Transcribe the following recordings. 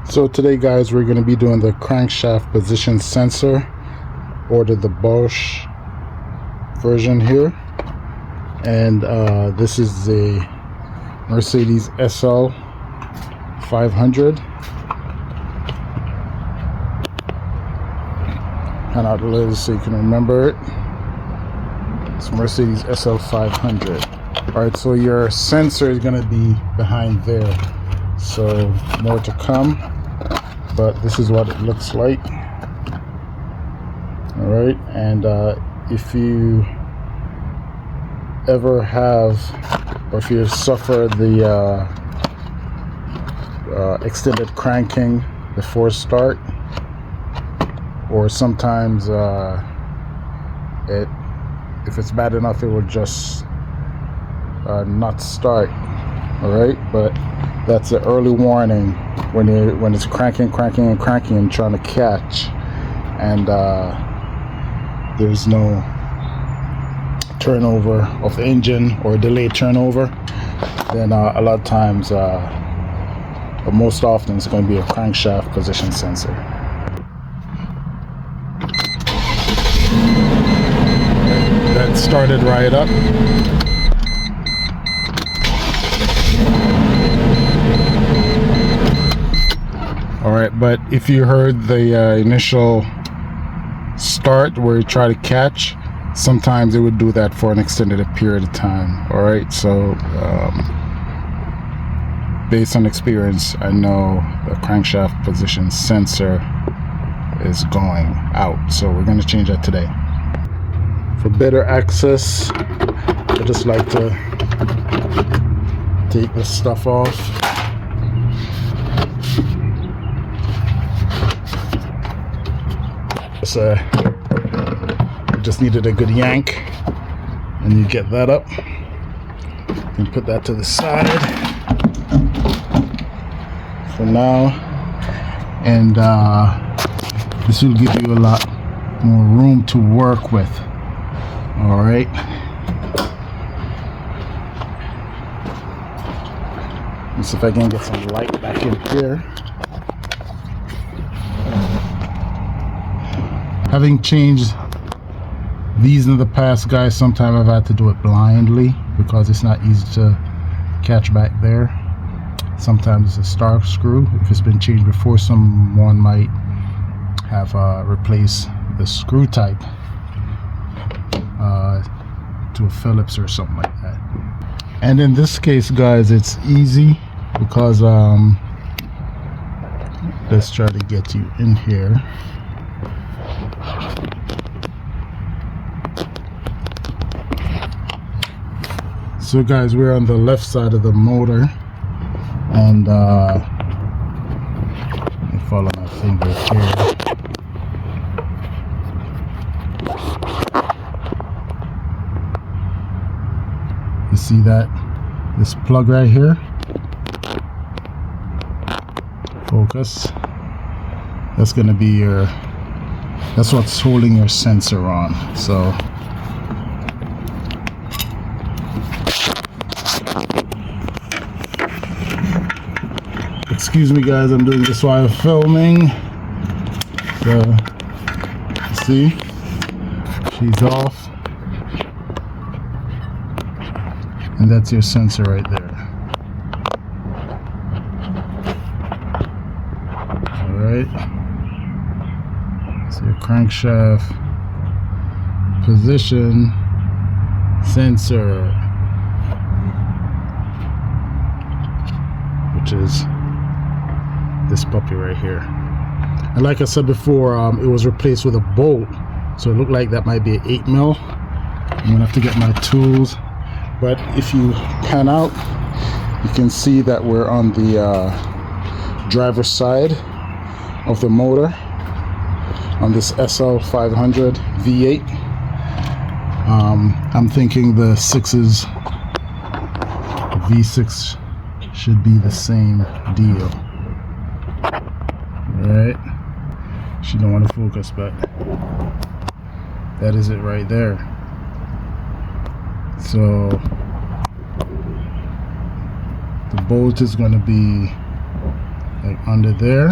So today guys, we're going to be doing the crankshaft position sensor. Ordered the Bosch version here, and this is the Mercedes SL 500. Hand out the letters so you can remember it. It's Mercedes SL 500. Alright, so your sensor is going to be behind there, so more to come, but this is what it looks like. Alright, and if you ever have, or if you suffer the extended cranking before start, or sometimes if it's bad enough it will just not start. Alright, but that's an early warning when it's cranking and trying to catch, and there's no turnover of the engine or delayed turnover, then a lot of times, but most often, it's going to be a crankshaft position sensor. That started right up. Alright, but if you heard the initial start where you try to catch, sometimes it would do that for an extended period of time. Alright, so based on experience, I know the crankshaft position sensor is going out, so we're going to change that today. For better access, I just like to take this stuff off. Just needed a good yank, and you get that up and put that to the side for now, and this will give you a lot more room to work with. All right, let's see if I can get some light back in here. Having changed these in the past, guys, sometimes I've had to do it blindly because it's not easy to catch back there. Sometimes it's a star screw. If it's been changed before, someone might have replaced the screw type to a Phillips or something like that. And in this case, guys, it's easy because let's try to get you in here. So guys, we're on the left side of the motor, and let me follow my finger here. You see that? This plug right here. Focus. That's gonna be your, that's what's holding your sensor on. So excuse me guys, I'm doing this while I'm filming. So see, she's off, and that's your sensor right there. Alright, so your crankshaft position sensor, which is this puppy right here. And like I said before, it was replaced with a bolt, so it looked like that might be an 8mm. I'm gonna have to get my tools, but if you pan out, you can see that we're on the driver's side of the motor on this SL 500 V8. I'm thinking the V6 should be the same deal. Alright, she don't want to focus, but that is it right there. So the bolt is going to be like under there,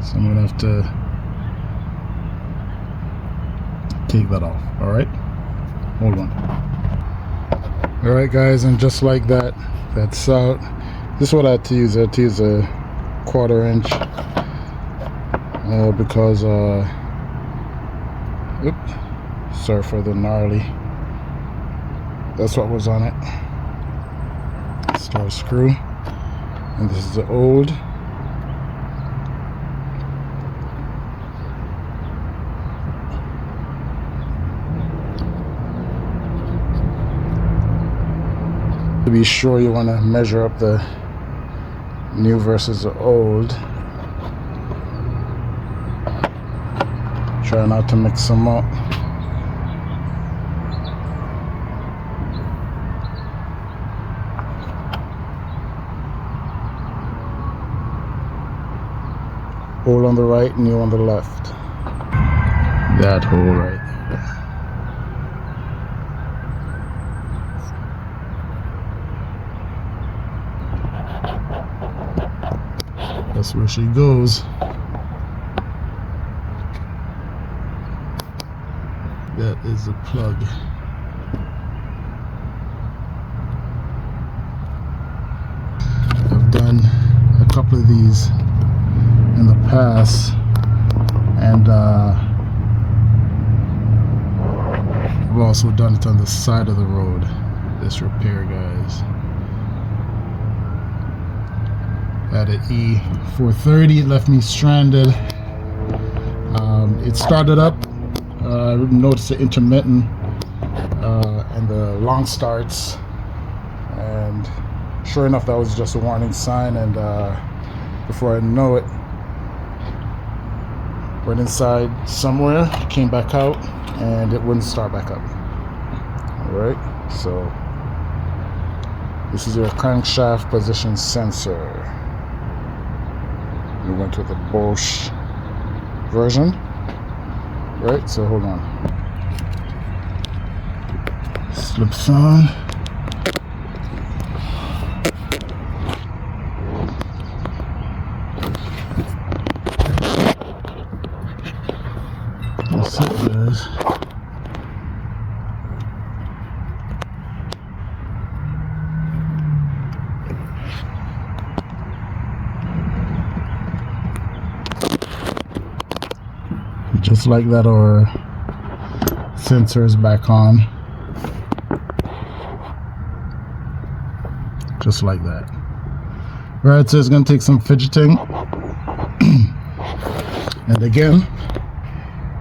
so I'm gonna have to take that off. All right, hold on. All right guys, and just like that, that's out. This is what I had to use. I had to use a 1/4 inch because oops, sorry for the gnarly. That's what was on it. Star screw, and this is the old. To be sure, you want to measure up the new versus the old. Try not to mix them up. Hole on the right, new on the left. That hole right there. That's where she goes. That is the plug. I've done a couple of these in the past, and I've also done it on the side of the road. This repair, guys. At an E430, it left me stranded. It started up. I noticed the intermittent and the long starts, and sure enough, that was just a warning sign. And before I know it, went inside somewhere, came back out, and it wouldn't start back up. All right, so this is your crankshaft position sensor. We went with the Bosch version, right? So hold on. Slips on. That's it, guys. Just like that, our sensor is back on. Just like that. Alright, so it's going to take some fidgeting. And again,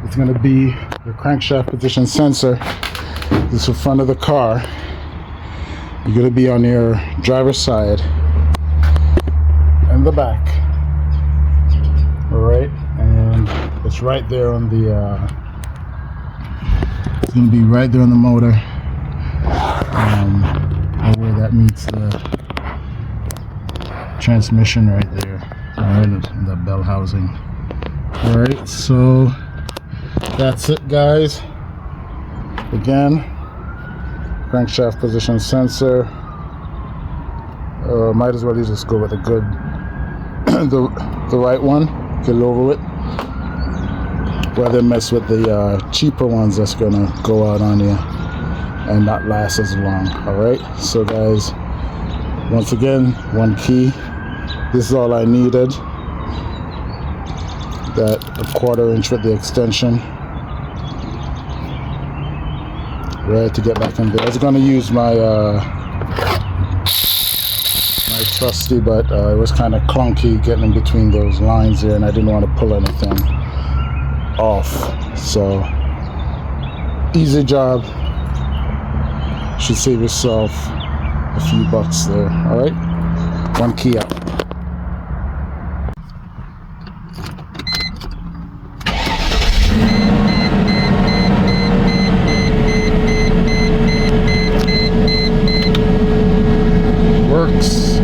it's going to be the crankshaft position sensor. This is the front of the car. You're going to be on your driver's side and the back. Alright, and it's right there on the it's going to be right there on the motor, where that meets the transmission right there, right in the bell housing. Alright, so that's it, guys. Again, crankshaft position sensor. Might as well just go with a good the right one, get it over with, rather mess with the cheaper ones that's gonna go out on you and not last as long. Alright, so guys, once again, one key. This is all I needed. That a 1/4 inch with the extension, right, to get back in there. I was gonna use my my trusty, but it was kind of clunky getting in between those lines there, and I didn't want to pull anything off. So easy job. Should save yourself a few bucks there. All right, one key out. Works.